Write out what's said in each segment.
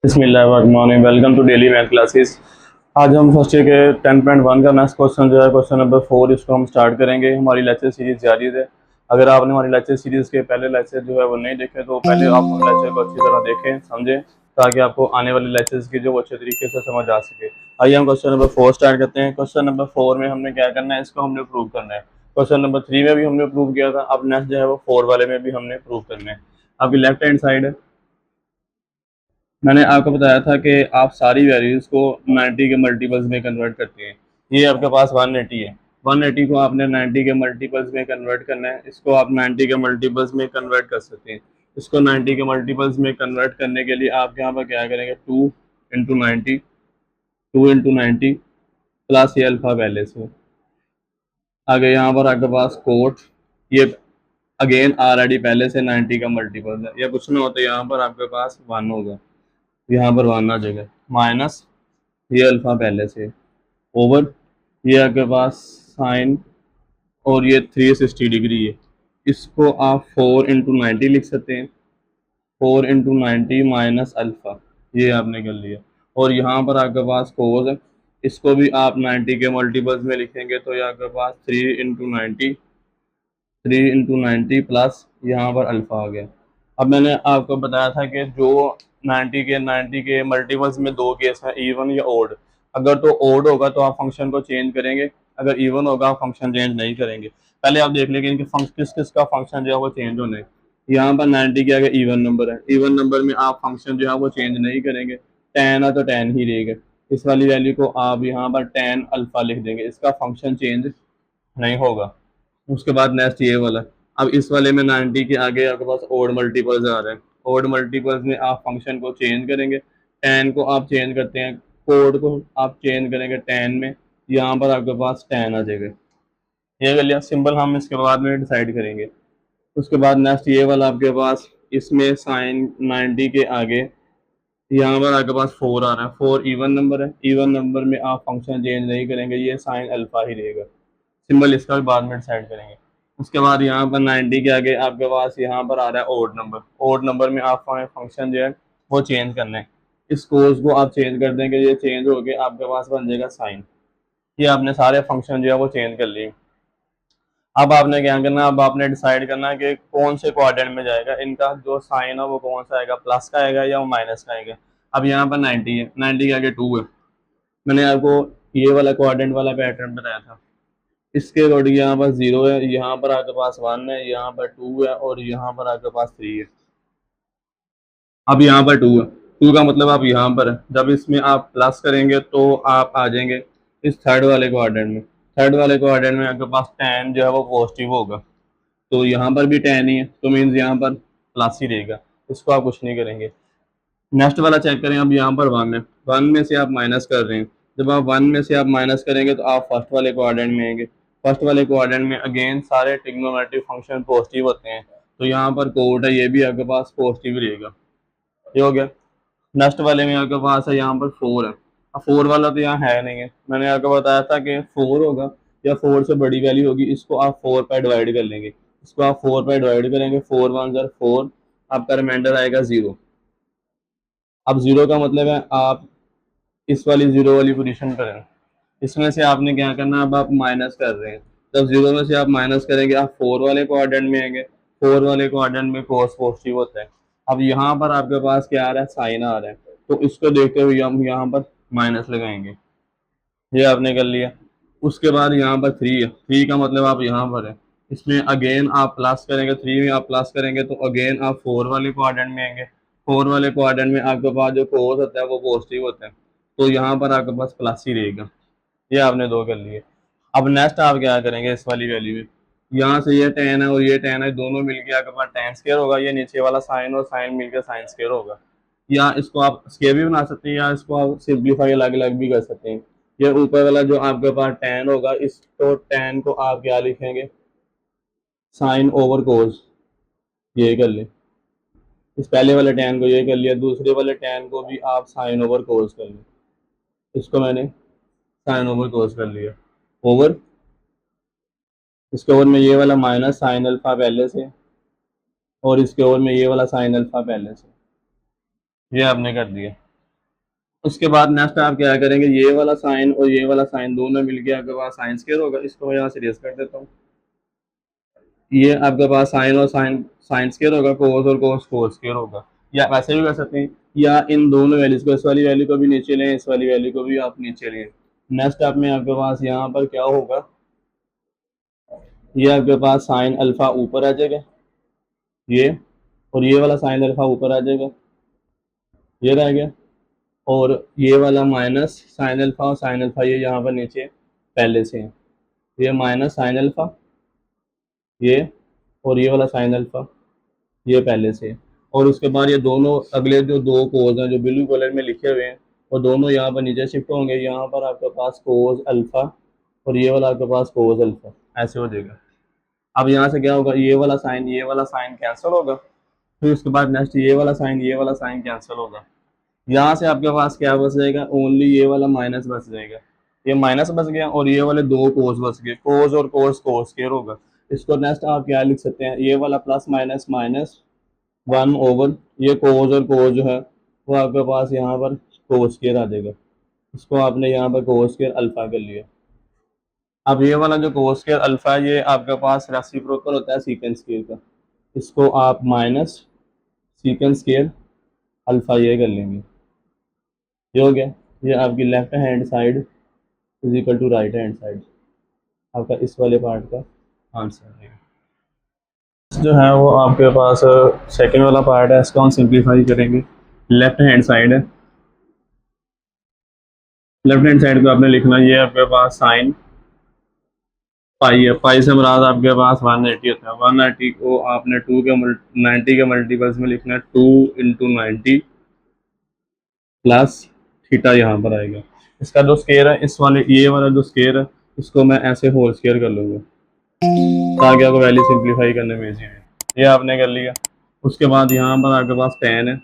बिस्मिल्लाहिर्रहमानिर्रहीम। Welcome to daily math classes. आज हम फर्स्ट ईयर के 10.1 का मैथ्स क्वेश्चन जो है क्वेश्चन नंबर 4 इसको हम स्टार्ट करेंगे। हमारी लेक्चर सीरीज जारी है। अगर आपने हमारी लेक्चर सीरीज के पहले लेक्चर जो है वो नहीं देखे तो पहले आप उन लेक्चर को अच्छी तरह देखें, समझें, ताकि आपको आने वाले लेक्चर्स की जो वो अच्छे तरीके से समझ आ सके। आइए हम क्वेश्चन नंबर 4 स्टार्ट करते हैं। क्वेश्चन नंबर 4 में हमने क्या करना है, इसको हमने प्रूव करना है। क्वेश्चन नंबर 3 में भी हमने प्रूव किया था, अब नेक्स्ट जो है वो 4 वाले में भी हमने प्रूव करना है। आपकी लेफ्ट हैंड साइड मैंने आपको बताया था कि आप सारी वैल्यूज को 90 के मल्टीपल्स में कन्वर्ट करते हैं। ये आपके पास 180 है। 180 को आपने 90 के मल्टीपल्स में कन्वर्ट करना है। इसको आप 90 के मल्टीपल्स में कन्वर्ट कर सकते हैं। इसको 90 के मल्टीपल्स में कन्वर्ट करने के लिए आप यहाँ पर क्या करेंगे, 2 इंटू 90, 2 इंटू 90 प्लस ये अल्फा पहले से आगे यहाँ पर आपके पास कोट, ये अगेन ऑलरेडी पहले से 90 का मल्टीपल है, या कुछ ना होता है यहाँ पर आपके पास 1 होगा, यहाँ पर 1 आ जाएगा, माइनस ये अल्फा पहले से ओवर ये आपके पास साइन, और ये 360 डिग्री है। इसको आप 4 इंटू 90 लिख सकते हैं। 4 इंटू 90 माइनस अल्फा, ये आपने कर लिया। और यहाँ पर आपके पास कोस है, इसको भी आप 90 के मल्टीपल्स में लिखेंगे तो ये आपके पास 3 इंटू 90 प्लस यहाँ पर अल्फा आ गया। अब मैंने आपको बताया था कि जो 90 के मल्टीपल्स में दो केस है, इवन या ओड। अगर तो ओड होगा तो आप फंक्शन को चेंज करेंगे, अगर इवन होगा आप फंक्शन चेंज नहीं करेंगे। पहले आप देख लेंगे इनके किस किस का फंक्शन जो है वो चेंज होने है। यहाँ पर 90 के आगे इवन नंबर है, इवन नंबर में आप फंक्शन जो है वो चेंज नहीं करेंगे। 10 है तो 10 ही रहेगा। इस वाली वैल्यू को आप यहाँ पर 10 अल्फा लिख देंगे, इसका फंक्शन चेंज नहीं होगा। उसके बाद नेक्स्ट ये वाला, अब इस वाले में 90 के आगे आपके पास ओड मल्टीपल्स आ रहे हैं। ओड मल्टीपल्स में आप फंक्शन को चेंज करेंगे। 10 को आप चेंज करते हैं, कोड को आप चेंज करेंगे 10 में, यहाँ पर आपके पास 10 आ जाएगा। ये कर लिया सिंपल, हम इसके बाद में डिसाइड करेंगे। उसके बाद नेक्स्ट ये वाला आपके पास, इसमें साइन 90 के आगे यहाँ पर आपके पास 4 आ रहा है। 4 इवन नंबर है, इवन नंबर में आप फंक्शन चेंज नहीं करेंगे, ये साइन अल्फा ही रहेगा। सिंबल इसका भी बाद में डिसाइड करेंगे। उसके बाद यहाँ पर 90 के आगे आपके पास यहाँ पर आ रहा है ओड नंबर। ओड नंबर में आप फंक्शन जो है वो चेंज करना है। इस कोर्स को आप चेंज कर देंगे, ये चेंज होके आपके पास बन जाएगा साइन। ये आपने सारे फंक्शन जो है वो चेंज कर लिए। अब आपने क्या करना है, अब आपने डिसाइड करना है कि कौन से क्वाड्रेंट में जाएगा, इनका जो साइन है वो कौन सा आएगा, प्लस का आएगा या वो माइनस का आएगा। अब यहाँ पर 90 है, 90 के आगे 2 है। मैंने आपको ये वाला क्वाड्रेंट वाला पैटर्न बताया था। इसके अकॉर्डिंग यहाँ पर 0 है, यहाँ पर आपके पास 1 है, यहाँ पर 2 है, और यहाँ पर आपके पास 3 है। अब यहाँ पर 2 है, 2 का मतलब आप यहाँ पर है। जब इसमें आप प्लस करेंगे तो आप आ जाएंगे इस थर्ड वाले क्वाड्रेंट में। थर्ड वाले क्वाड्रेंट में आपके पास 10 जो है वो पॉजिटिव होगा, तो यहाँ पर भी 10 ही है, तो मीन्स यहाँ पर प्लस ही रहेगा। इसको आप कुछ नहीं करेंगे। नेक्स्ट वाला चेक करें, अब यहाँ पर 1 है, 1 में से आप माइनस कर रहे हैं। जब आप 1 में से आप माइनस करेंगे तो आप फर्स्ट वाले क्वाड्रेंट में आएंगे। फर्स्ट वाले क्वाड्रेंट में अगेन सारे ट्रिग्नोमेट्रिक फंक्शन पॉजिटिव होते हैं, तो यहाँ पर कोट है, ये भी आपके पास पॉजिटिव रहेगा। ये हो गया। नेक्स्ट वाले में आपके पास है यहाँ पर 4 है। अब 4 वाला तो यहाँ है नहीं है, मैंने आपको बताया था कि 4 होगा या 4 से बड़ी वैल्यू होगी, इसको आप 4 पर डिवाइड कर लेंगे। इसको आप 4 पर डिवाइड करेंगे, 4 1 ज़र 4, आपका रिमाइंडर आएगा 0। अब 0 का मतलब है आप इस वाली 0 वाली पोजीशन पर है, इसमें से आपने क्या करना, अब आप माइनस कर रहे हैं। जब 0 में से आप माइनस करेंगे आप 4 वाले क्वाड्रेंट में आएंगे। 4 वाले क्वाड्रेंट में कोस पॉजिटिव होता है। अब यहाँ पर आपके पास क्या आ रहा है, साइन आ रहा है, तो इसको देखते हुए हम यहाँ पर माइनस लगाएंगे। ये आपने कर लिया। उसके बाद यहाँ पर 3 है, 3 का मतलब आप यहाँ पर है, इसमें अगेन आप प्लस करेंगे। 3 में आप प्लस करेंगे तो अगेन आप 4 वाले क्वाड्रेंट में आएंगे। 4 वाले क्वाड्रेंट में आपके पास जो कोस होता है वो पॉजिटिव होता है, तो यहाँ पर आपके पास प्लस ही रहेगा। ये आपने 2 कर लिए। अब नेक्स्ट आप क्या करेंगे, इस वाली वैल्यू में यहाँ से ये 10 है और ये 10 है, दोनों मिलके आपके पास 10 स्क्वायर होगा। ये नीचे वाला साइन और साइन मिलकर साइन स्क्वायर होगा। या इसको आप स्क्वायर भी बना सकते हैं, या इसको आप सिंप्लीफाई अलग अलग भी कर सकते हैं। ये ऊपर वाला जो आपके पास 10 होगा, इसको 10 को आप क्या लिखेंगे, साइन ओवर कोस, ये कर ले। इस पहले वाले 10 को ये कर लिया, दूसरे वाले 10 को भी आप साइन ओवर कोस कर लें। इसको मैंने साइन ओवर कोस कर लिया, ओवर इसके ओवर में ये वाला माइनस साइन अल्फा पहले से, और इसके ओवर में ये वाला साइन अल्फा पहले से। ये आपने कर दिया। उसके बाद नेक्स्ट आप क्या करेंगे, ये वाला साइन और ये वाला साइन दोनों मिलके आपके पास साइन स्क्वायर होगा। इसको मैं यहाँ से रेस कर देता हूँ। ये आपके पास साइन और साइन साइन स्क्वायर होगा, कोस और कोस स्क्वायर होगा। या वैसे भी कर सकते हैं, या इन दोनों वैल्यूज को, इस वाली वैल्यू को भी नीचे लें, इस वाली वैल्यू को भी आप नीचे लें। नेक्स्ट आप में आपके पास यहाँ पर क्या होगा, ये आपके पास साइन अल्फा ऊपर आ जाएगा, ये, और ये वाला साइन अल्फा ऊपर आ जाएगा, ये रह गया। और ये वाला माइनस साइन अल्फा और साइन अल्फा ये यहाँ पर नीचे पहले से है, ये माइनस साइन अल्फा, ये, और ये वाला साइन अल्फा ये पहले से है। और उसके बाद ये दोनों अगले जो दो कोस हैं जो ब्लू कलर में लिखे हुए हैं, वो दोनों यहाँ पर नीचे शिफ्ट होंगे। यहाँ पर आपके पास कोस अल्फा और ये वाला आपके पास कोस अल्फा ऐसे हो जाएगा। अब यहाँ से क्या होगा, ये वाला साइन कैंसिल होगा। फिर उसके बाद नेक्स्ट ये वाला साइन कैंसिल होगा। यहाँ से आपके पास क्या बच जाएगा, ओनली ये वाला माइनस बच जाएगा। ये माइनस बच गया और ये वाले दो कोस बच गए, कोस और कोस कोस स्क्वायर होगा। इसको नेक्स्ट आप क्या लिख सकते हैं, ये वाला प्लस माइनस माइनस 1/, ये कोस और कोस जो है वो आपके पास यहाँ पर कोस स्क्वायर आ जाएगा। इसको आपने यहाँ पर कोस स्क्वायर अल्फा कर लिया। अब ये वाला जो कोस स्क्वायर अल्फा है, ये आपके पास रेसिप्रोकल होता है सीकेंड स्क्वायर का। इसको आप माइनस सीकेंड स्क्वायर अल्फा ये कर लेंगे। ये हो गया, ये आपकी left hand side is equal to right hand side, आपका इस वाले पार्ट का आंसर है। जो है वो आपके पास सेकंड वाला पार्ट है, इसको हम सिंप्लीफाई करेंगे। लेफ्ट हैंड साइड है, लेफ्ट हैंड साइड को आपने लिखना, ये आपके पास साइन पाई है, पाई से मुराद आपके पास 180 होता है। 180 को आपने 90 के मल्टीपल्स में लिखना है, 2 × 90 प्लस थीटा यहाँ पर आएगा। इसका जो स्केयर है, इस वाले ये वाला जो स्केयर है, इसको मैं ऐसे होल स्केयर कर लूँगा ताकि आपको वैल्यू सिंप्लीफाई करने में इजी है। ये आपने कर लिया। उसके बाद यहाँ पर आपके पास 10 है।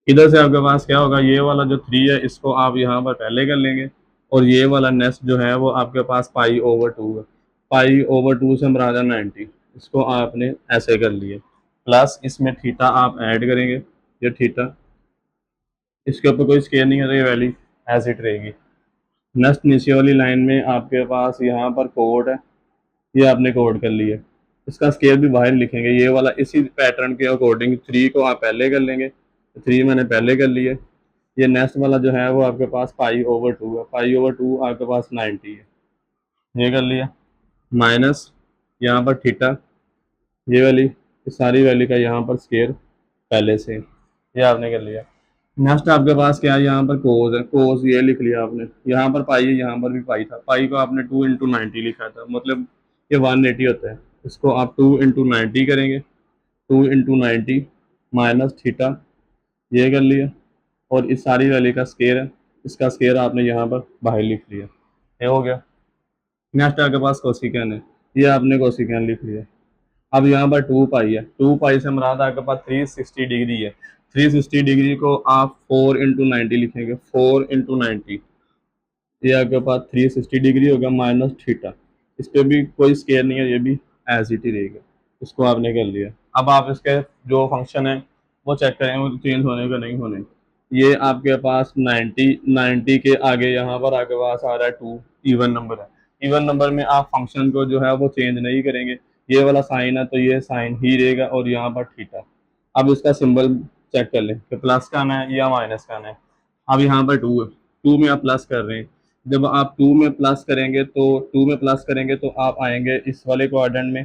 इधर से आपके पास क्या होगा, ये वाला जो 3 है इसको आप यहाँ पर पहले कर लेंगे, और ये वाला नेक्स्ट जो है वो आपके पास पाई/2 है। पाई/2 से मुराद है 90, इसको आपने ऐसे कर लिए। प्लस इसमें थीटा आप ऐड करेंगे, ये थीटा, इसके ऊपर कोई स्केयर नहीं है, ये वैल्यू ऐसे ही रहेगी। नेक्स्ट नीचे वाली लाइन में आपके पास यहाँ पर कोड है, ये आपने कोड कर लिया। इसका स्केयर भी बाहर लिखेंगे, ये वाला इसी पैटर्न के अकॉर्डिंग 3 को आप पहले कर लेंगे, 3 मैंने पहले कर लिए। ये नेक्स्ट वाला जो है वो आपके पास पाई/2 है, पाई/2 आपके पास 90 है, ये कर लिया। माइनस यहाँ पर थीटा, ये वाली इस सारी वैल्यू का यहाँ पर स्केयर पहले से, ये आपने कर लिया। नेक्स्ट आपके पास क्या है, यहाँ पर कोस है, कोस ये लिख लिया आपने। यहाँ पर पाई है, यहाँ पर भी पाई था, पाई को आपने 2 × 90 लिखा था, मतलब ये 180 होता है। इसको आप 2 × 90 करेंगे, 2 × 90 माइनस थीटा, ये कर लिया। और इस सारी वैल्यू का स्केयर है, इसका स्केयर आपने यहाँ पर बाहर लिख लिया, ये हो गया। नेक्स्ट आपके पास कोसिकन है, ये आपने कोसिकन लिख लिया। अब यहाँ पर 2 पाई है, 2 पाई से मुराद आपके पास 360 डिग्री है। 360 डिग्री को आप 4 × 90 लिखेंगे, 4 × 90, ये आपके पास 360 डिग्री होगा माइनस थीटा। इस पर भी कोई स्केयर नहीं है, ये भी एज इट ही रहेगा। इसको आपने कर लिया। अब आप इसके जो फंक्शन है वो चेक करें, वो चेंज होने का नहीं होने। ये आपके पास 90 के आगे यहाँ पर आपके पास आ रहा है 2, इवन नंबर है। इवन नंबर में आप फंक्शन को जो है वो चेंज नहीं करेंगे। ये वाला साइन है तो ये साइन ही रहेगा, और यहाँ पर थीटा। अब इसका सिंबल चेक कर लें कि प्लस का आना है या माइनस का आना है। अब यहाँ पर 2 है, 2 में आप प्लस कर रहे हैं। जब आप 2 में प्लस करेंगे तो 2 में प्लस करेंगे तो आप आएंगे इस वाले क्वाड्रेंट में,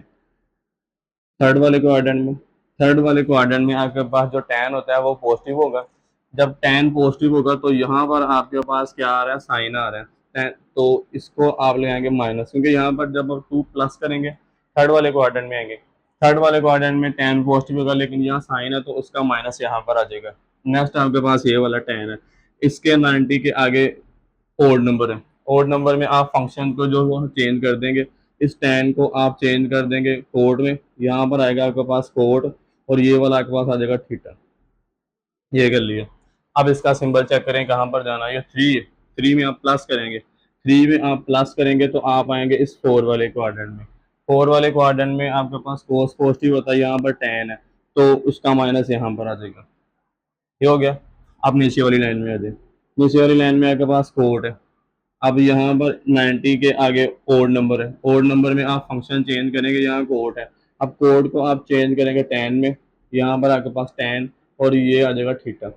थर्ड वाले क्वाड्रेंट में। थर्ड वाले क्वाड्रेंट में आपके पास जो tan होता है वो पॉजिटिव होगा। जब tan पॉजिटिव होगा तो यहाँ पर आपके पास क्या आ रहा है, साइन आ रहा है। तो इसको आप ले आएंगे माइनस, क्योंकि यहाँ पर जब आप 2 प्लस करेंगे थर्ड वाले क्वाड्रेंट में आएंगे। थर्ड वाले क्वाड्रेंट में tan पॉजिटिव होगा, लेकिन यहाँ साइन है तो उसका माइनस यहाँ पर आ जाएगा। नेक्स्ट आपके पास ये वाला tan है, इसके 90 के आगे ओड नंबर है। ओड नंबर में आप फंक्शन को जो वो चेंज कर देंगे, इस tan को आप चेंज कर देंगे कोड में, यहाँ पर आएगा आपके पास कोड, और ये वाला आपके पास आ जाएगा थीटा, ये कर लिया। अब इसका सिंबल चेक करें कहाँ पर जाना है, ये 3 है, 3 में आप प्लस करेंगे, 3 में आप प्लस करेंगे तो आप आएंगे इस 4 वाले क्वाड्रेंट में। 4 वाले क्वाड्रेंट में आपके पास कोस पॉजिटिव होता है, यहाँ पर tan है तो उसका माइनस यहाँ पर आ जाएगा, ये हो गया। आप नीचे वाली लाइन में आ जाए। नीचे वाली लाइन में आपके पास कोड है। अब यहाँ पर 90 के आगे ओड नंबर है, ओड नंबर में आप फंक्शन चेंज करेंगे, यहाँ कोड है। अब कोड को आप चेंज करेंगे 10 में, यहाँ पर आपके पास 10 और ये आ जाएगा थीटा।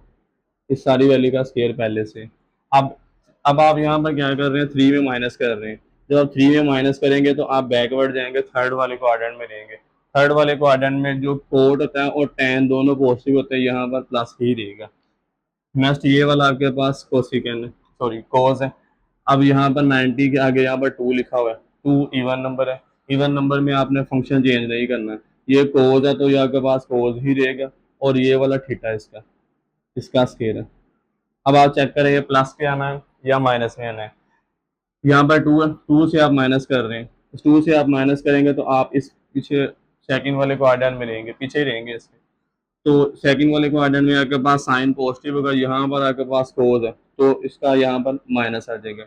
इस सारी वैल्यू का स्केयर पहले से। अब अब आप यहाँ पर क्या कर रहे हैं, 3 में माइनस कर रहे हैं। जब आप 3 में माइनस करेंगे तो आप बैकवर्ड जाएंगे, थर्ड वाले क्वाड्रेंट में रहेंगे। थर्ड वाले क्वाड्रेंट में जो कोड होता है और 10 दोनों पॉजिटिव होते हैं, यहाँ पर प्लस ही रहेगा। नेक्स्ट ये वाला आपके पास कोसिकेंड सॉरी कोस है। अब यहाँ पर 90 के आगे यहाँ पर 2 लिखा हुआ है, 2 इवन नंबर है। इवन नंबर में आपने फंक्शन चेंज नहीं करना है। ये कोस है तो ये आपके पास कोस ही रहेगा, और ये वाला थीटा इसका इसका स्केयर है। अब आप चेक करें ये प्लस पे आना है या माइनस में आना है। यहाँ पर 2 है, 2 से आप माइनस कर रहे हैं, 2 से आप माइनस करेंगे तो आप इस पीछे सेकंड वाले क्वाड्रेंट में रहेंगे, पीछे ही रहेंगे इसके। तो सेकंड वाले क्वाड्रेंट में आपके पास साइन पॉजिटिव होगा, यहाँ पर आपके पास कोस है तो इसका यहाँ पर माइनस आ जाएगा।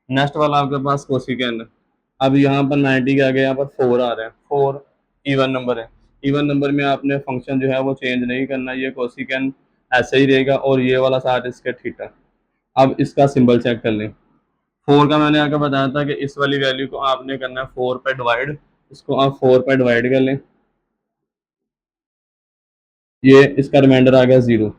नेक्स्ट वाला आपके पास कोसिकेंड है। अब यहाँ पर 90 के आगे यहाँ पर 4 आ रहा है, 4 इवन नंबर है। इवन नंबर में आपने फंक्शन जो है वो चेंज नहीं करना, ये कोसिकेंड ऐसे ही रहेगा, और ये वाला साथ इसका थीटा। अब इसका सिंबल चेक कर लें। 4 का मैंने आगे बताया था कि इस वाली वैल्यू को आपने करना है 4 पे डिवाइड। इसको आप 4 पे डिवाइड कर लें, ये इसका रिमाइंडर आ गया 0।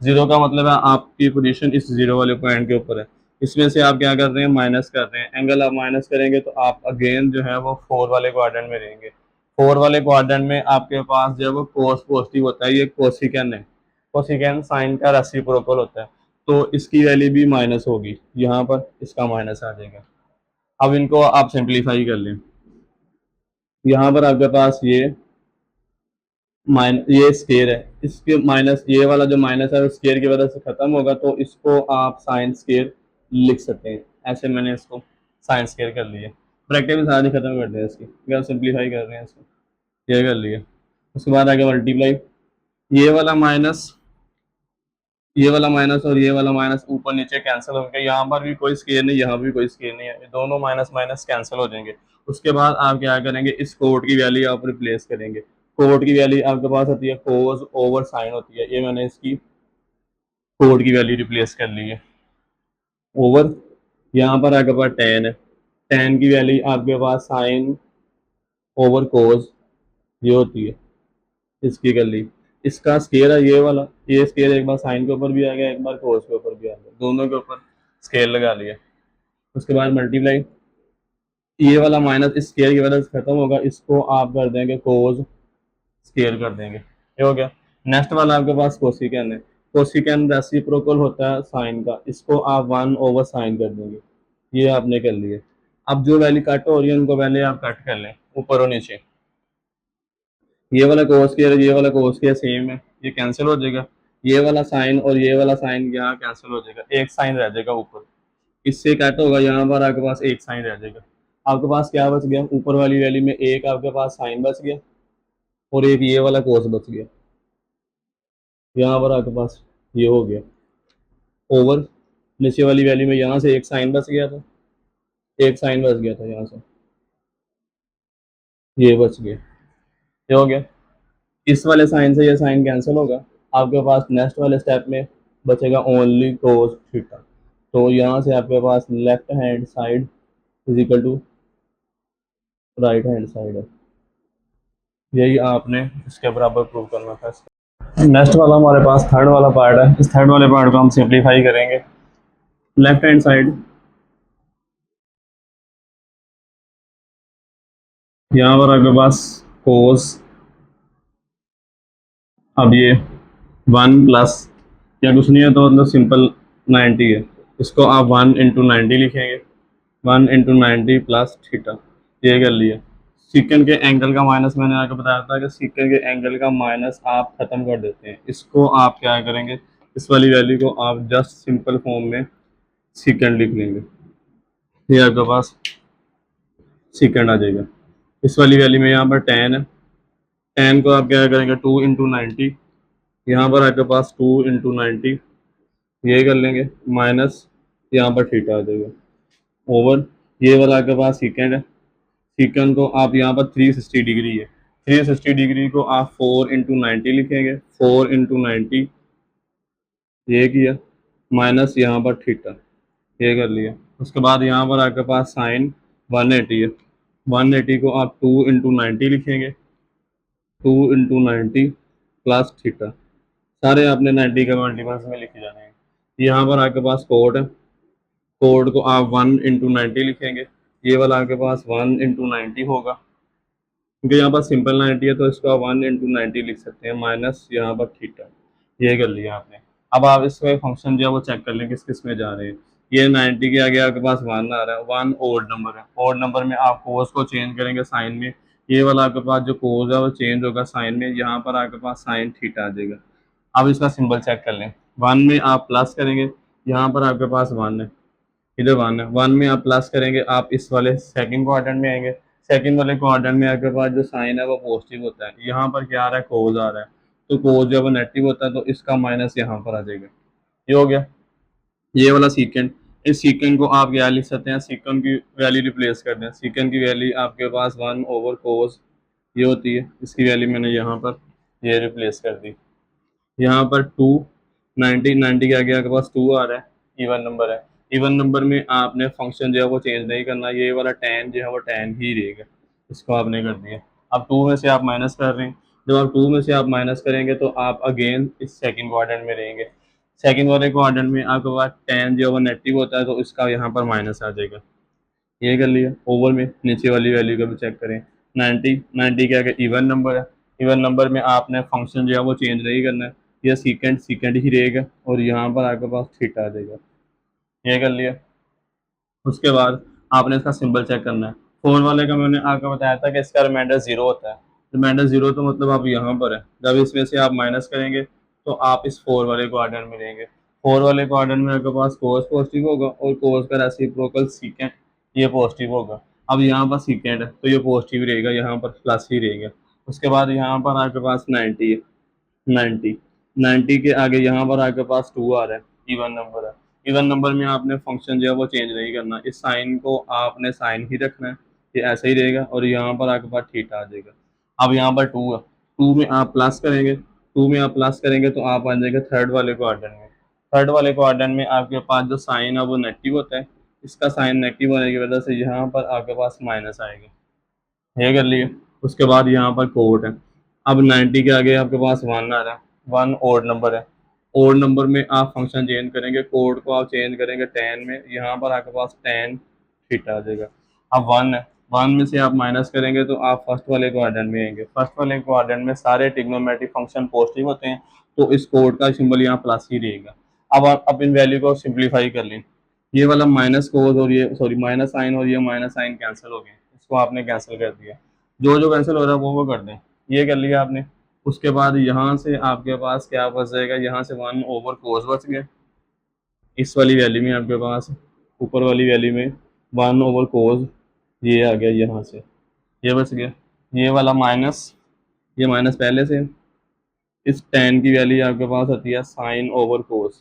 0 का मतलब है आपकी पोजीशन इस 0 वाले पॉइंट के ऊपर है। इसमें से आप क्या कर रहे हैं, माइनस कर रहे हैं। एंगल आप माइनस करेंगे तो आप अगेन जो है वो 4 वाले क्वाड्रेंट में रहेंगे। 4 वाले क्वाड्रेंट में आपके पास जो है वो कोस पॉजिटिव होता है, ये कोसिकेंड है। कोसिकेंड साइन का रेसिप्रोकल होता है, तो इसकी वैल्यू भी माइनस होगी, यहाँ पर इसका माइनस आ जाएगा। अब इनको आप सिंप्लीफाई कर लें। यहाँ पर आपके पास ये स्केयर है, इसके माइनस ये वाला जो माइनस है वो स्केयर की वजह से खत्म होगा, तो इसको आप साइन स्केयर लिख सकते हैं। ऐसे मैंने इसको साइन स्केयर कर लिया। ब्रैकेट में सारे खत्म कर दिया इसकी, अगर सिंप्लीफाई कर रहे हैं इसको, ये कर लिया। उसके बाद आगे मल्टीप्लाई, ये वाला माइनस ये वाला माइनस और ये वाला माइनस ऊपर नीचे कैंसिल हो गया। यहाँ पर भी कोई स्केयर नहीं, यहाँ भी कोई स्केयर नहीं है, ये दोनों माइनस माइनस कैंसिल हो जाएंगे। उसके बाद आप क्या करेंगे, इस कोड की वैल्यू आप रिप्लेस करेंगे। कोड की वैल्यू आपके पास होती है कोस ओवर साइन होती है, ये मैंने इसकी कोड की वैल्यू रिप्लेस कर ली है। ओवर यहाँ पर आपके पास 10 है, 10 की वैल्यू आपके पास साइन ओवर कोस ये होती है, इसकी कर ली। इसका स्केयर है ये वाला, ये स्केयर एक बार साइन के ऊपर भी आ गया, एक बार कोस के ऊपर भी आ गया, दोनों के ऊपर स्केयर लगा लिया। उसके बाद मल्टीप्लाई, ये वाला माइनस इस स्केयर की वजह से खत्म होगा, इसको आप कर देंगे कोस स्केयर कर देंगे, ये हो गया। नेक्स्ट वाला आपके पास कोसिकेंड है। कोसिकेंड रेसिप्रोकल होता है साइन का, इसको आप 1 ओवर साइन कर देंगे, ये आपने कर लिए। अब जो वैल्यू कट हो रही है उनको पहले आप कट कर लें, ऊपर और नीचे। ये वाला कोस स्केयर ये वाला कोस स्केयर सेम है, ये कैंसिल हो जाएगा। ये वाला साइन और ये वाला साइन यहाँ कैंसिल हो जाएगा, एक साइन रह जाएगा ऊपर, इससे कट होगा, यहाँ पर आपके पास एक साइन रह जाएगा। आपके पास क्या बच गया, ऊपर वाली वैल्यू में एक आपके पास साइन बच गया और एक ये वाला कोस बच गया। यहाँ पर आपके पास ये हो गया ओवर, नीचे वाली वैल्यू में यहाँ से एक साइन बच गया था, एक साइन बच गया था यहाँ से, ये बच गया, ये हो गया। इस वाले साइन से ये साइन कैंसिल होगा, आपके पास नेक्स्ट वाले स्टेप में बचेगा ओनली कोस थीटा। तो यहाँ से आपके पास left hand side is equal to right hand side है, यही आपने इसके बराबर प्रूव करना था। नेक्स्ट वाला हमारे पास थर्ड वाला पार्ट है, इस थर्ड वाले पार्ट को हम सिंप्लीफाई करेंगे। लेफ्ट हैंड साइड, यहाँ पर आपके पास कोस, अब ये 1 प्लस या कुछ नहीं है तो मतलब सिंपल 90 है, इसको आप 1 इंटू 90 लिखेंगे, 1 इंटू 90 प्लस थीटा, ये कर लिया। सीकन के एंगल का माइनस मैंने आपको बताया था कि सीकन के एंगल का माइनस आप खत्म कर देते हैं, इसको आप क्या करेंगे, इस वाली वैल्यू को आप जस्ट सिंपल फॉर्म में सीकन लिख लेंगे, ये आपके पास सीकन आ जाएगा। इस वाली वैल्यू में यहाँ पर 10 है, 10 को आप क्या करेंगे 2 इंटू 90, यहाँ पर आपके पास 2 इंटू 90, ये कर लेंगे माइनस यहाँ पर थीटा आ जाएगा ओवर, ये वाला आपके पास सीकेंड है। सीकेंड को आप यहाँ पर 360 डिग्री है, 360 डिग्री को आप 4 इंटू 90 लिखेंगे, 4 इंटू 90 ये किया, माइनस यहाँ पर थीटा, ये कर लिया। उसके बाद यहाँ पर आपके पास साइन 180 है, 180 को आप 2 × 90 लिखेंगे, 2 × 90 प्लस थीटा, सारे आपने 90 के मल्टीपल्स में लिखे जाने हैं। यहाँ पर आपके पास कोड है, कोड को आप 1 × 90 लिखेंगे, ये वाला आपके पास 1 × 90 होगा, क्योंकि यहाँ पर सिंपल 90 है तो इसको आप 1 × 90 लिख सकते हैं, माइनस यहाँ पर थीटा, ये कर लिया आपने। अब आप इसमें फंक्शन जो है वो चेक कर लें किस किस में जा रहे हैं। ये 90 के आगे आपके पास 1 आ रहा है, 1 ओड नंबर है, ओड नंबर में आप कोस को चेंज करेंगे साइन में, ये वाला आपके पास जो कोस है वो चेंज होगा साइन में, यहाँ पर आपके पास साइन थीटा आ जाएगा। अब इसका सिंबल चेक कर लें, 1 में आप प्लस करेंगे, यहाँ पर आपके पास 1 है, इधर 1 है, 1 में आप प्लस करेंगे, आप इस वाले सेकंड क्वाड्रेंट में आएंगे, सेकंड वाले क्वाड्रेंट में आपके पास जो साइन है वो पॉजिटिव होता है, यहाँ पर क्या आ रहा है, कोस आ रहा है, तो कोस जब वो नेगेटिव होता है तो इसका माइनस यहाँ पर आ जाएगा, ये हो गया ये वाला सीकेंड। इस सीकेंड को आप क्या लिख सकते हैं, सीकेंड की वैल्यू रिप्लेस कर दें, सीकेंड की वैल्यू आपके पास 1/cos ये होती है, इसकी वैल्यू मैंने यहाँ पर ये रिप्लेस कर दी, यहाँ पर 90 के आगे आपके पास 2 आ रहा है, इवन नंबर है, इवन नंबर में आपने फंक्शन जो है वो चेंज नहीं करना, ये वाला tan जो है वो tan ही रहेगा, इसको आपने कर दिया। अब 2 में से आप माइनस कर रहे हैं, जब आप 2 में से आप माइनस करेंगे तो आप अगेन इस सेकंड क्वाड्रेंट में रहेंगे, सेकंड वाले क्वाड्रेंट में आपके पास tan जो है वो नेगेटिव होता है तो इसका यहाँ पर माइनस आ जाएगा, ये कर लिया। ओवर में नीचे वाली वैल्यू का भी चेक करें, 90 के आगे इवन नंबर है, इवन नंबर में आपने फंक्शन जो है वो चेंज नहीं करना है, यह सीकेंड सीकेंड ही रहेगा और यहाँ पर आपके पास थीटा आ जाएगा, ये कर लिया। उसके बाद आपने इसका सिंबल चेक करना है, फोर वाले का मैंने आपको बताया था कि इसका रिमाइंडर जीरो होता है, रिमाइंडर जीरो तो मतलब आप यहाँ पर है, जब इसमें से आप माइनस करेंगे तो आप इस फोर वाले क्वाड्रेंट में रहेंगे, फोर वाले क्वाड्रेंट में आपके पास कोस पॉजिटिव होगा और कोस का रेसिप्रोकल सीकेंड ये पॉजिटिव होगा। अब यहाँ पर सीकेंड है तो ये पॉजिटिव रहेगा, यहाँ पर प्लस ही रहेगा। उसके बाद यहाँ पर आपके पास 90 है, 90 90 के आगे यहाँ पर आपके पास 2 आ रहा है, इवन नंबर है, इवन नंबर में आपने फंक्शन जो है वो चेंज नहीं करना, इस साइन को आपने साइन ही रखना है, ये ऐसा ही रहेगा और यहाँ पर आपके पास थीटा आ जाएगा। अब यहाँ पर 2 है, 2 में आप प्लस करेंगे, 2 में आप प्लस करेंगे तो आप आ जाएंगे थर्ड वाले क्वाड्रेंट में, थर्ड वाले क्वाड्रेंट में आपके पास जो साइन है वो नेगेटिव होता है, इसका साइन नेगेटिव होने की वजह से यहाँ पर आपके पास माइनस आएगा, ये कर लिए। उसके बाद यहाँ पर कोड है, अब 90 के आगे आपके पास 1 आ रहा है, 1 ओड नंबर है, ओड नंबर में आप फंक्शन चेंज करेंगे, कोड को आप चेंज करेंगे tan में, यहाँ पर आपके पास tan थीटा आ जाएगा। अब 1 है, 1 में से आप माइनस करेंगे तो आप फर्स्ट वाले क्वाड्रेंट में आएंगे, फर्स्ट वाले क्वाड्रेंट में सारे ट्रिग्नोमेट्रिक फंक्शन पॉजिटिव होते हैं तो इस कोड का सिंबल यहाँ प्लस ही रहेगा। अब आप अब इन वैल्यू को सिंप्लीफाई कर लें, ये वाला माइनस कोस और ये सॉरी माइनस साइन और ये माइनस साइन कैंसिल हो गए, इसको आपने कैंसिल कर दिया, जो जो कैंसिल हो रहा है वो कर दें, ये कर लिया आपने। उसके बाद यहाँ से आपके पास क्या बच जाएगा, यहाँ से 1/cos बच गया, इस वाली वैल्यू में आपके पास ऊपर वाली वैल्यू में 1/cos ये आ गया, यहाँ से ये बच गया, ये वाला माइनस, ये माइनस पहले से, इस tan की वैल्यू आपके पास आती है sin/cos,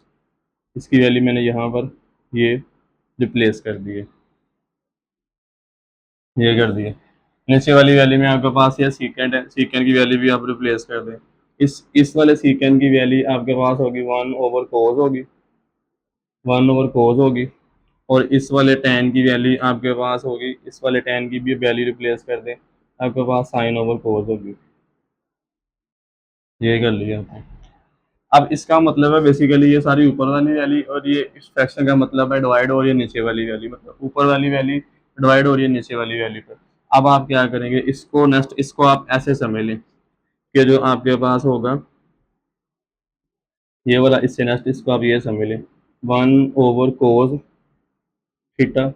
इसकी वैल्यू मैंने यहाँ पर ये रिप्लेस कर दी है, ये कर दिए। नीचे वाली वैल्यू में आपके पास ये सीकेंड है, सीकेंड की वैल्यू भी आप रिप्लेस कर दें, इस वाले सीकेंड की वैल्यू आपके पास होगी 1/cos होगी, 1/cos होगी, और इस वाले tan की वैल्यू आपके पास होगी, इस वाले tan की भी वैल्यू रिप्लेस कर दें, आपके पास sin/cos होगी, ये कर लिया आपने। अब इसका मतलब है बेसिकली ये सारी ऊपर वाली वैल्यू और ये इस फ्रैक्शन का मतलब है डिवाइड हो रही है नीचे वाली वैल्यू, मतलब ऊपर वाली वैल्यू डिवाइड हो रही है नीचे वाली वैल्यू पर। अब आप क्या करेंगे, इसको नेक्स्ट इसको आप ऐसे समझ लें कि जो आपके पास होगा ये वाला, इससे नेक्स्ट इसको आप ये समझ लें 1/cos थीटा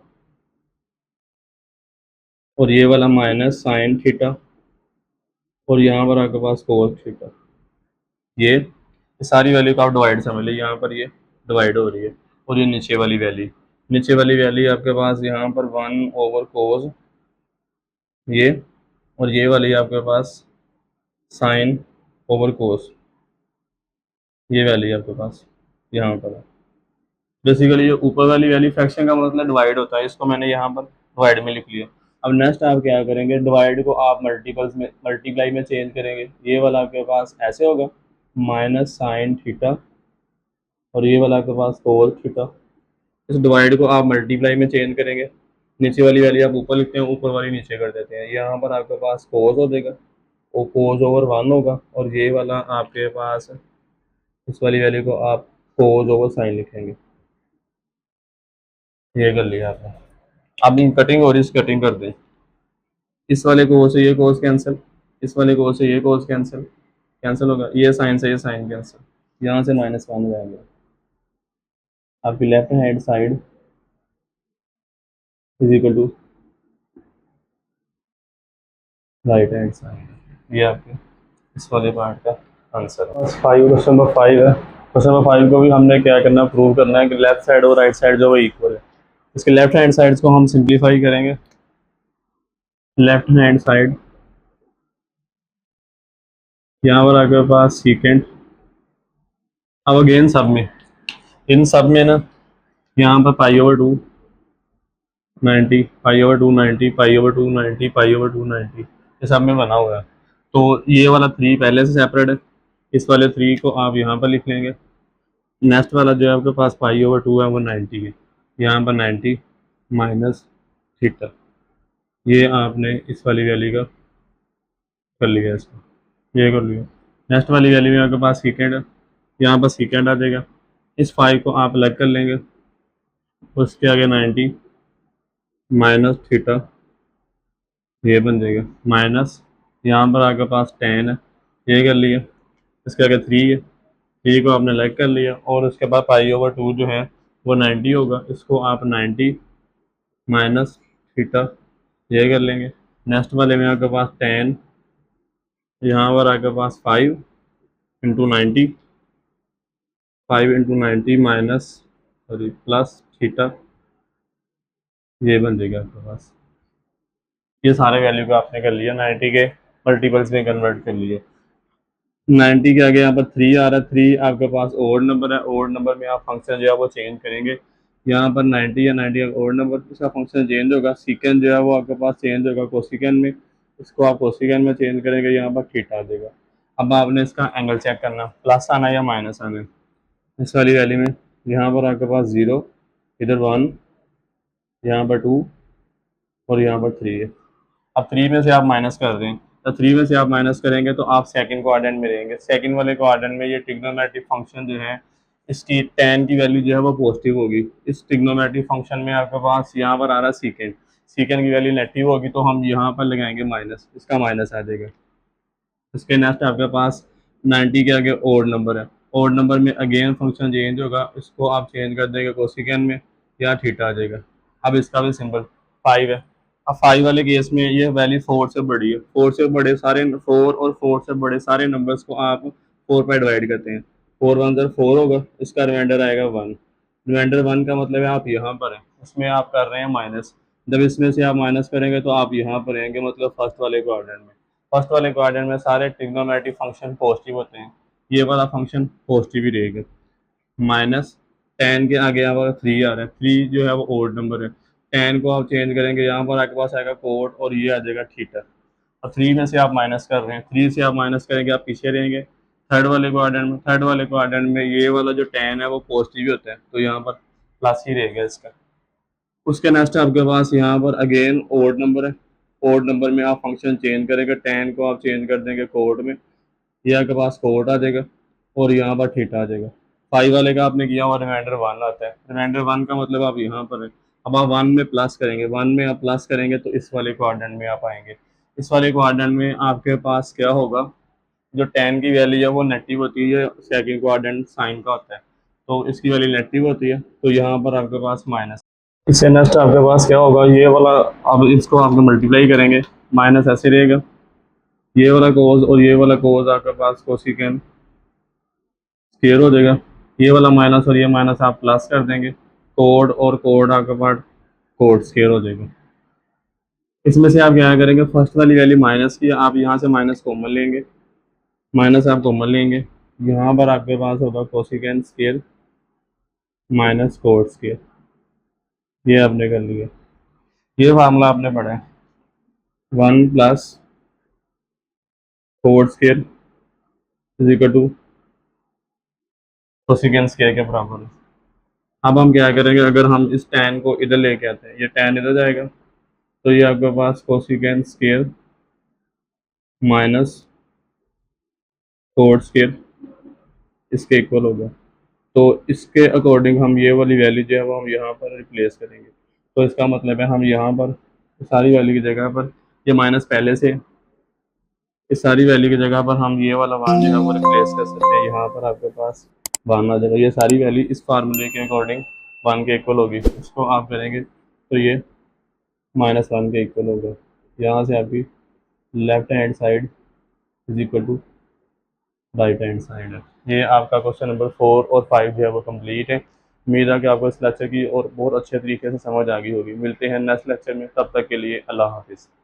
और ये वाला माइनस साइन थीटा और यहाँ पर आपके पास कोस थीटा, ये सारी वैल्यू को आप डिवाइड समझ लीजिए, यहाँ पर ये डिवाइड हो रही है और ये नीचे वाली वैल्यू आपके पास यहाँ पर 1/cos ये, और ये वाली आपके पास sin/cos, ये वैल्यू आपके पास यहाँ पर है। बेसिकली ये ऊपर वाली वैल्यू फ्रैक्शन का मतलब डिवाइड होता है, इसको मैंने यहाँ पर डिवाइड में लिख लिया। अब नेक्स्ट आप क्या करेंगे, डिवाइड को आप मल्टीपल्स में मल्टीप्लाई में चेंज करेंगे, ये वाला आपके पास ऐसे होगा माइनस साइन थीटा और ये वाला आपके पास कोस थीटा। इस डिवाइड को आप मल्टीप्लाई में चेंज करेंगे, नीचे वाली वैल्यू आप ऊपर लिखते हैं, ऊपर वाली नीचे कर देते हैं। यहाँ पर आपके पास कोस हो जाएगा, वो कोस ओवर 1 होगा, और ये वाला आपके पास इस वाली वैल्यू को आप कोस ओवर साइन लिखेंगे। ये कर लिया आपने। अब इन कटिंग और इस कटिंग कर दें, इस वाले को से ये कोस कैंसिल, इस वाले को से ये कोस कैंसिल, कैंसिल होगा, ये साइन से ये साइन कैंसिल, यहाँ से -1 जाएंगे। आपकी left hand side is equal to right hand side. ये आपके इस वाले पार्ट का आंसर है। बस क्वेश्चन नंबर 5 है। क्वेश्चन नंबर 5 को भी हमने क्या करना, प्रूव करना है कि लेफ्ट साइड और राइट साइड जो है इक्वल है। इसके लेफ्ट हैंड साइड्स को हम सिंप्लीफाई करेंगे। लेफ्ट हैंड साइड यहाँ पर आपके पास सीकेंड। अब अगेन सब में, इन सब में ना, यहाँ पर पाई/2 90, पाई/2 90, पाई/2 90, पाई/2 90, ये सब में बना हुआ है। तो ये वाला 3 पहले से सेपरेट है, इस वाले 3 को आप यहाँ पर लिख लेंगे। नेक्स्ट वाला जो है आपके पास पाई/2 है वो 90 है, यहाँ पर 90 माइनस थीटा। ये आपने इस वाली वैल्यू का कर लिया, इसको ये कर लिया। नेक्स्ट वाली वैल्यू में आपके पास सीकेंड है, यहाँ पर सीकेंड आ जाएगा। इस 5 को आप अलग कर लेंगे, उसके आगे 90 माइनस थीटा, ये बन जाएगा माइनस, यहाँ पर आपके पास 10 है, ये कर लिया। इसके आगे 3 है, 3 को आपने अलग कर लिया, और उसके बाद पाई/2 जो है वो 90 होगा, इसको आप 90 माइनस थीटा, ये कर लेंगे। नेक्स्ट वाले में आपके पास 10, यहाँ पर आपके पास 5 into 90, 5 into 90 minus sorry plus theta, ये बन जाएगा आपके पास। ये सारे वैल्यू को आपने कर लिया, 90 के मल्टीपल्स में कन्वर्ट कर लिए। 90 के आगे यहाँ पर 3 आ रहा है, 3 आपके पास ओड नंबर है, ओड नंबर में आप फंक्शन जो है वो चेंज करेंगे। यहाँ पर 90 या 90 का ओड नंबर, इसका फंक्शन चेंज होगा। सीकेंड जो है वो आपके पास चेंज होगा कोसिकेंड में, इसको आप कोसिकेंड में चेंज करेंगे, यहाँ पर थीटा आ जाएगा। अब आपने इसका एंगल चेक करना, प्लस आना है या माइनस आना है। इस वाली वैल्यू में यहाँ पर आपके पास 0, इधर 1, यहाँ पर 2, और यहाँ पर 3 है। अब 3 में से आप माइनस कर रहे हैं, तो 3 में से आप माइनस करेंगे तो आप सेकंड क्वाड्रेंट में रहेंगे। सेकंड वाले क्वाड्रेंट में ये ट्रिग्नोमेट्रिक फंक्शन जो है, इसकी tan की वैल्यू जो है वो पॉजिटिव होगी। इस ट्रिग्नोमेट्रिक फंक्शन में आपके पास यहाँ पर आ रहा है सीकेंड, सीकेंड की वैल्यू नेगेटिव होगी, तो हम यहाँ पर लगाएंगे माइनस, इसका माइनस आ जाएगा। इसके नेक्स्ट आपके पास 90 के आगे ओड नंबर है, ओड नंबर में अगेन फंक्शन चेंज होगा, इसको आप चेंज कर देंगे कोसिकेंड में, या थीटा आ जाएगा। अब इसका भी सिंपल 5 है। अब 5 वाले केस में ये वैल्यू 4 से बड़ी है, 4 से बड़े सारे 4 और 4 से बड़े सारे नंबर्स को आप 4 पर डिवाइड करते हैं। 4 1 जर 4 होगा, इसका रिमाइंडर आएगा 1। रिमाइंडर 1 का मतलब है आप यहाँ पर हैं, इसमें आप कर रहे हैं माइनस। जब इसमें से आप माइनस करेंगे तो आप यहाँ पर रहेंगे, मतलब फर्स्ट वाले क्वाड्रेंट में। फर्स्ट वाले क्वाड्रेंट में सारे ट्रिग्नोमेट्रिक फंक्शन पॉजिटिव होते हैं, ये वाला फंक्शन पॉजिटिव ही रहेगा। माइनस 10 के आगे यहाँ पर 3 आ रहा है, 3 जो है वो ओड नंबर है, 10 को आप चेंज करेंगे, यहाँ पर आपके पास आएगा कोड, और ये आ जाएगा थीटा। और 3 में से आप माइनस कर रहे हैं, 3 से आप माइनस करेंगे आप पीछे रहेंगे थर्ड वाले क्वाड्रेंट में। थर्ड वाले क्वाड्रेंट में ये वाला जो 10 है वो पॉजिटिव होता है, तो यहाँ पर प्लस ही रहेगा इसका। उसके नेक्स्ट आपके पास यहाँ पर अगेन ओड नंबर है, ओड नंबर में आप फंक्शन चेंज करेंगे, 10 को आप चेंज कर देंगे कोड में, ये आपके पास कोड आ जाएगा, और यहाँ पर थीटा आ जाएगा। 5 वाले का आपने किया हुआ रिमाइंडर 1 आता है, रिमाइंडर 1 का मतलब आप यहाँ पर है। अब आप 1 में प्लस करेंगे, 1 में आप प्लस करेंगे तो इस वाले क्वाड्रेंट में आप आएंगे। इस वाले क्वाड्रेंट में आपके पास क्या होगा, जो 10 की वैल्यू है वो नेगेटिव होती है, सेकंड क्वाड्रेंट साइन का होता है, तो इसकी वैल्यू नेगेटिव होती है, तो यहाँ पर आपके पास माइनस। इससे नेक्स्ट आपके पास क्या होगा, ये वाला, अब इसको आपको मल्टीप्लाई करेंगे, माइनस ऐसे रहेगा, ये वाला कोस और ये वाला कोस आपके पास कोसिकेंड स्क्वायर हो जाएगा, ये वाला माइनस और ये माइनस आप प्लस कर देंगे, कोड और कोड आपके पास कोड स्क्वायर हो जाएगा। इसमें से आप क्या करेंगे, फर्स्ट वाली वैल्यू माइनस की, आप यहाँ से माइनस कॉमन लेंगे, माइनस आप कॉमन लेंगे, यहाँ पर आपके पास होगा cosecant square minus code square, ये आपने कर लिया। ये फार्मूला आपने पढ़ा है, 1 plus cot square is equal to cosecant square के बराबर है। अब हम क्या करेंगे, अगर हम इस tan को इधर लेके आते हैं, ये tan इधर जाएगा, तो ये आपके पास कोसिकेंस स्केयर माइनस कोट स्केयर इसके इक्वल होगा। तो इसके अकॉर्डिंग हम ये वाली वैल्यू जो है वो हम यहाँ पर रिप्लेस करेंगे। तो इसका मतलब है हम यहाँ पर सारी वैल्यू की जगह पर, ये माइनस पहले से, इस सारी वैल्यू की जगह पर हम ये वाला वन जो है वो रिप्लेस कर सकते हैं। यहाँ पर आपके पास वन आ जाएगा, ये सारी वैल्यू इस फार्मूले के अकॉर्डिंग वन के इक्वल होगी। इसको आप करेंगे तो ये माइनस वन के इक्वल होगा। यहाँ से आपकी left hand side is equal to right hand side है। ये आपका क्वेश्चन नंबर 4 और 5 जो है वो कंप्लीट है। उम्मीद है कि आपको इस लेक्चर की और बहुत अच्छे तरीके से समझ आ गई होगी। मिलते हैं नेक्स्ट लेक्चर में, तब तक के लिए अल्लाह हाफिज़।